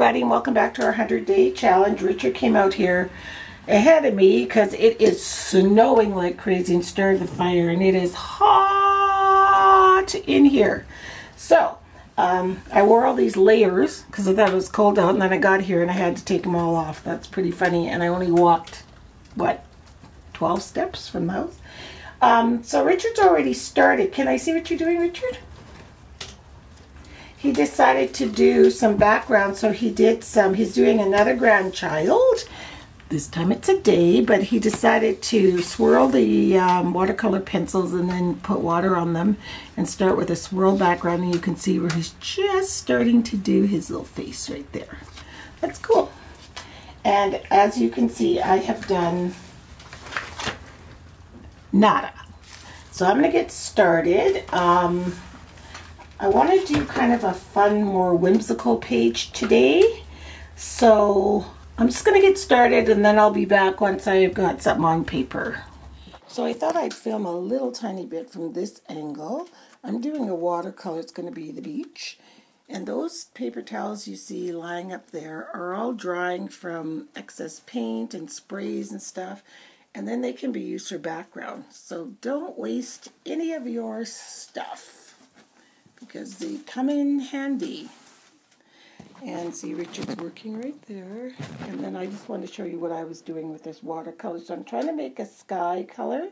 everybody, and welcome back to our 100-day challenge. Richard came out here ahead of me because it is snowing like crazy and started the fire, and it is hot in here. So I wore all these layers because I thought it was cold out, and then I got here and I had to take them all off. That's pretty funny, and I only walked, what, 12 steps from the house? So Richard's already started. Can I see what you're doing, Richard? He decided to do some background, so he's doing another grandchild. This time it's a day, but he decided to swirl the watercolor pencils and then put water on them and start with a swirl background, and you can see where he's just starting to do his little face right there. That's cool. And as you can see, I have done nada. So I'm going to get started. I want to do kind of a fun, more whimsical page today. So I'm just going to get started, and then I'll be back once I've got something on paper. So I thought I'd film a little tiny bit from this angle. I'm doing a watercolor. It's going to be the beach. And those paper towels you see lying up there are all drying from excess paint and sprays and stuff. And then they can be used for background. So don't waste any of your stuff, because they come in handy. And see, Richard's working right there. And then I just want to show you what I was doing with this watercolor. So I'm trying to make a sky color.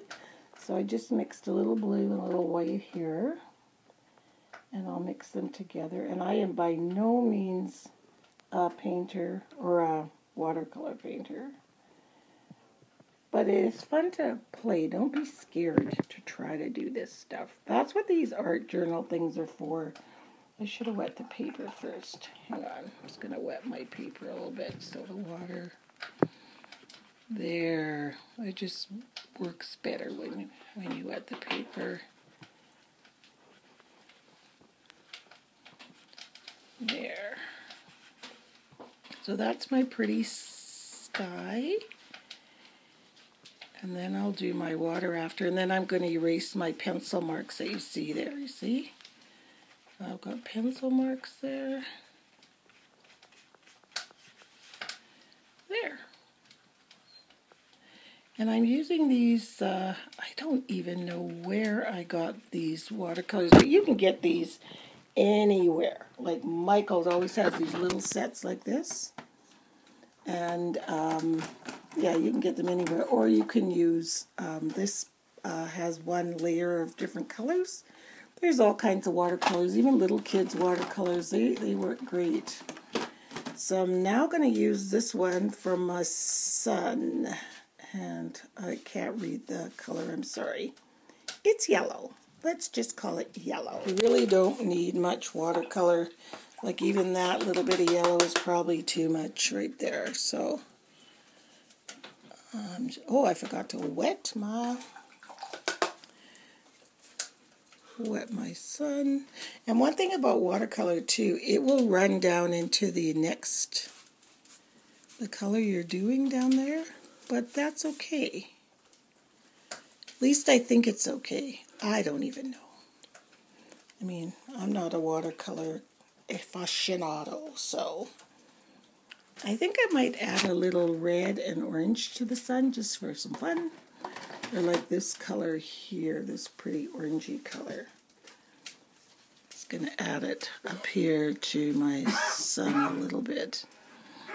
So I just mixed a little blue and a little white here. And I'll mix them together. And I am by no means a painter or a watercolor painter. But it's fun to play. Don't be scared to try to do this stuff. That's what these art journal things are for. I should have wet the paper first. Hang on. I'm just going to wet my paper a little bit. Soda water. There. It just works better when you wet the paper. There. So that's my pretty sky. And then I'll do my water after, and then I'm going to erase my pencil marks that you see there. You see? I've got pencil marks there. There. And I'm using these, I don't even know where I got these watercolors, but you can get these anywhere. Like Michael's always has these little sets like this. And yeah, you can get them anywhere, or you can use, this has one layer of different colors. There's all kinds of watercolors, even little kids' watercolors, they work great. So I'm now going to use this one from my son, and I can't read the color, I'm sorry. It's yellow. Let's just call it yellow. You really don't need much watercolor. Like even that little bit of yellow is probably too much right there. So, oh, I forgot to wet my sun. And one thing about watercolor too, it will run down into the color you're doing down there, but that's okay. At least I think it's okay. I don't even know. I mean, I'm not a watercolor aficionado, so I think I might add a little red and orange to the sun just for some fun. Or like this color here, this pretty orangey color. Just going to add it up here to my sun a little bit.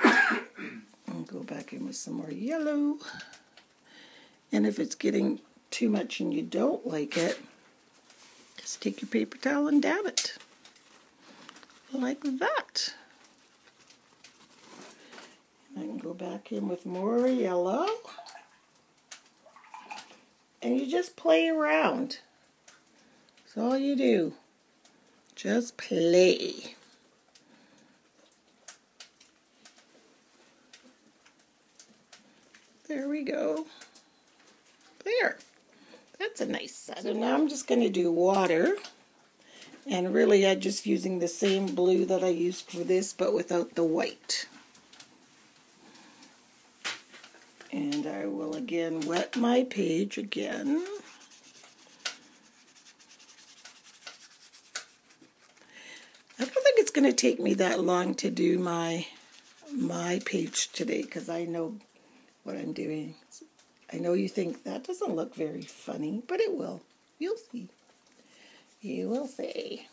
I'll go back in with some more yellow. And if it's getting too much and you don't like it, just take your paper towel and dab it. Like that. I can go back in with more yellow. And you just play around. That's all you do. Just play. There we go. There. That's a nice sun. So now I'm just going to do water. And really, I'm just using the same blue that I used for this, but without the white. And I will again wet my page again. I don't think it's going to take me that long to do my my page today because I know what I'm doing. I know you think that doesn't look very funny, but it will. You'll see. You will see.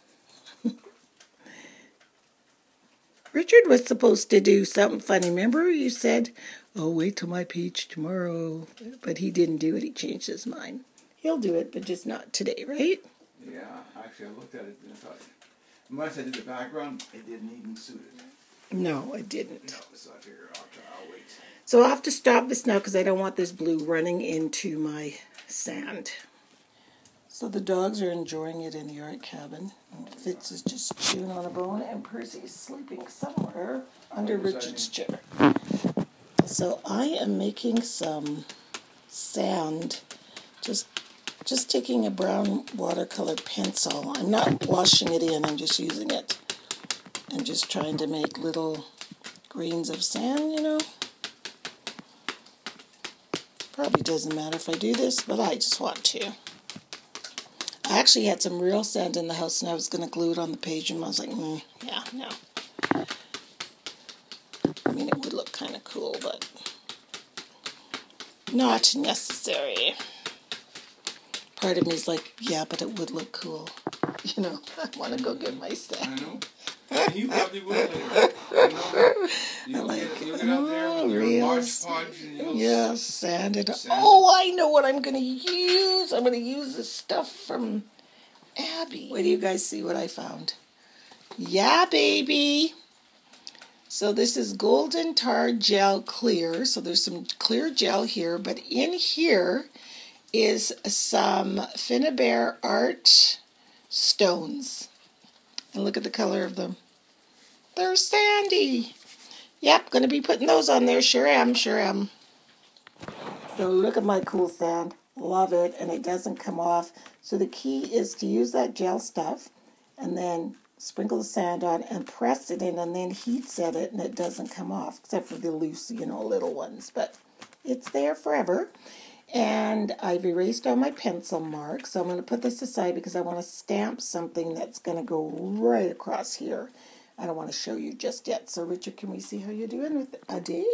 Richard was supposed to do something funny. Remember you said, oh, wait till my page tomorrow. But he didn't do it. He changed his mind. He'll do it, but just not today, right? Yeah, actually I looked at it and I thought, once I did the background, it didn't even suit it. No, it didn't. No, so I figured I'll wait. So I'll have to stop this now because I don't want this blue running into my sand. So the dogs are enjoying it in the art cabin. And Fitz is just chewing on a bone and Percy's sleeping somewhere under Richard's chair. So I am making some sand, just taking a brown watercolor pencil. I'm not washing it in, I'm just using it. I'm just trying to make little grains of sand, you know. Probably doesn't matter if I do this, but I just want to. I actually had some real sand in the house and I was going to glue it on the page and I was like, yeah, no. I mean, it would look kind of cool, but not necessary. Part of me is like, yeah, but it would look cool. You know, I want to go get my sand. I know. You probably will later. You'll get out there with your March Podge and you'll... Yeah, sand it up. Oh, I know what I'm going to use. I'm going to use the stuff from Abby. Wait do you guys see what I found? Yeah, baby. So this is Golden Tar Gel Clear. So there's some clear gel here, but in here is some Finnabair Art stones. And look at the color of them. They're sandy. Yep, going to be putting those on there. Sure am. So look at my cool sand. Love it. And it doesn't come off. So the key is to use that gel stuff and then sprinkle the sand on and press it in and then heat set it and it doesn't come off. Except for the loose, little ones. But it's there forever. And I've erased all my pencil marks. So I'm going to put this aside because I want to stamp something that's going to go right across here. I don't want to show you just yet. So Richard, can we see how you're doing with Ade?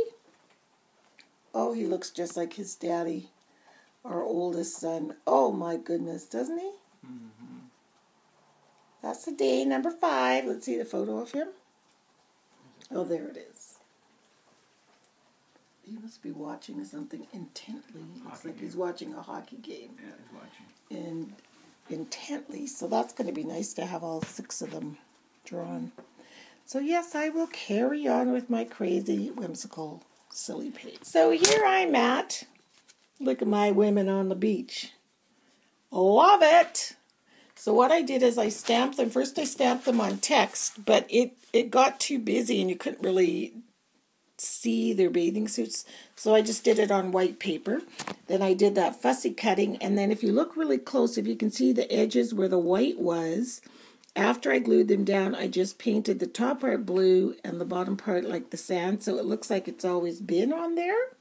Oh, he looks just like his daddy, our oldest son. Oh my goodness, doesn't he? Mm-hmm. That's Ade, number 5. Let's see the photo of him. Oh, there it is. He must be watching something intently. Looks like he's watching a hockey game. Yeah, he's watching. And intently. So that's going to be nice to have all 6 of them drawn. So yes, I will carry on with my crazy, whimsical, silly page. So here I'm at. Look at my women on the beach. Love it! So what I did is I stamped them. First I stamped them on text, but it got too busy and you couldn't really see their bathing suits, so I just did it on white paper. Then I did that fussy cutting, and then if you look really close, if you can see the edges where the white was, after I glued them down, I just painted the top part blue and the bottom part like the sand, so it looks like it's always been on there.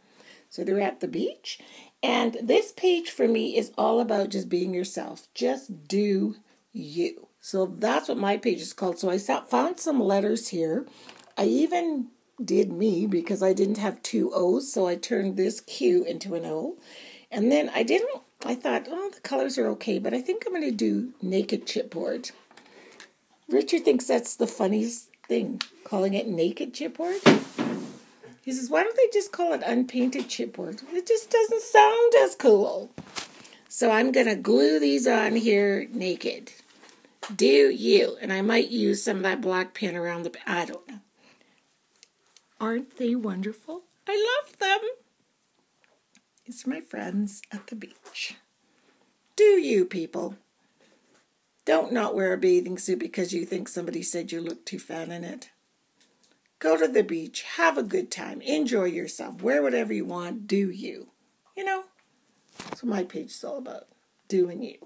So they're at the beach. And this page for me is all about just being yourself. Just do you. So that's what my page is called. So I found some letters here. I even did me because I didn't have 2 O's, so I turned this Q into an O. And then I thought, oh, the colors are okay, but I think I'm going to do naked chipboard. Richard thinks that's the funniest thing, calling it naked chipboard. He says, why don't they just call it unpainted chipboard? It just doesn't sound as cool. So I'm going to glue these on here naked. Do you. And I might use some of that black pen around the... I don't know. Aren't they wonderful? I love them. These are my friends at the beach. Do you, people? Don't not wear a bathing suit because you think somebody said you look too fat in it. Go to the beach. Have a good time. Enjoy yourself. Wear whatever you want. Do you. That's what my page is all about. Doing you.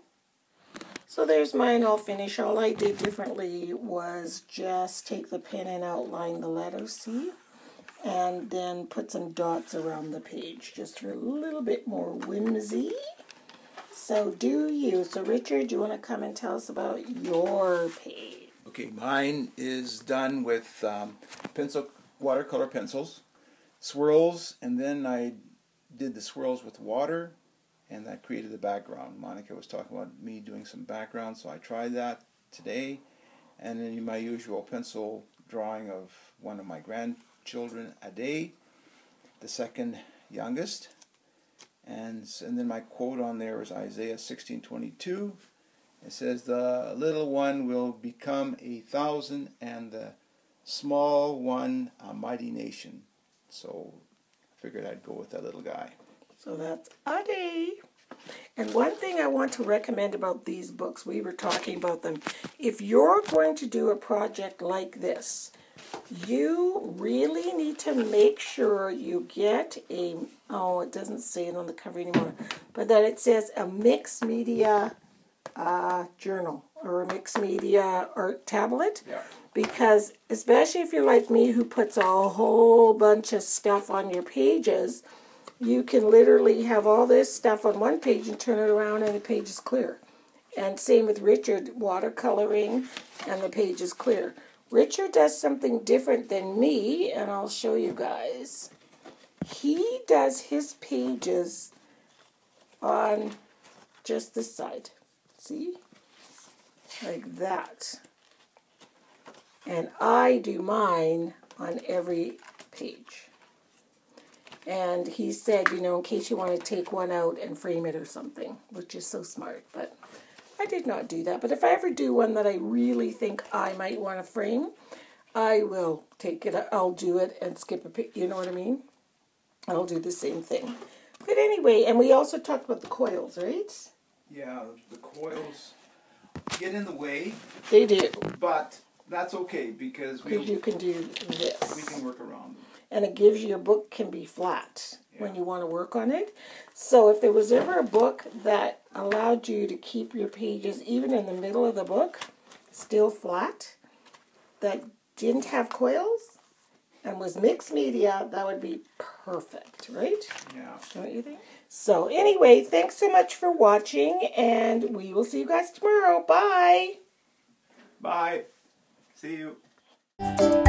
So there's mine all finished. All I did differently was just take the pen and outline the letters, see? And then put some dots around the page just for a little bit more whimsy. So do you. So Richard, do you want to come and tell us about your page? Okay, mine is done with pencil watercolor pencils, swirls, and then I did the swirls with water, and that created the background. Monica was talking about me doing some background, so I tried that today. And then my usual pencil drawing of one of my grandchildren, Ade, the second youngest. And then my quote on there is Isaiah 16:22. It says, "The little one will become 1,000, and the small one a mighty nation." So I figured I'd go with that little guy. So that's Ade. And one thing I want to recommend about these books, we were talking about them. If you're going to do a project like this, you really need to make sure you get a, oh, it doesn't say it on the cover anymore, but that it says a mixed media journal or a mixed media art tablet. Yeah. Because especially if you're like me who puts a whole bunch of stuff on your pages, you can literally have all this stuff on one page and turn it around and the page is clear. And same with Richard, watercoloring, and the page is clear. Richard does something different than me, and I'll show you guys. He does his pages on just this side. See? Like that. And I do mine on every page. And he said, you know, in case you want to take one out and frame it or something, which is so smart. But I did not do that. But if I ever do one that I really think I might want to frame, I will take it. I'll do it and skip a page. You know what I mean? I'll do the same thing. But anyway, and we also talked about the coils, right? Yeah, the coils get in the way. They do. But that's okay because you can do this. We can work around them. And it gives you, your book can be flat when you want to work on it. So if there was ever a book that allowed you to keep your pages even in the middle of the book still flat, that didn't have coils and was mixed media, that would be perfect, right? Yeah. Don't you think? So anyway, thanks so much for watching, and we will see you guys tomorrow. Bye. Bye. See you.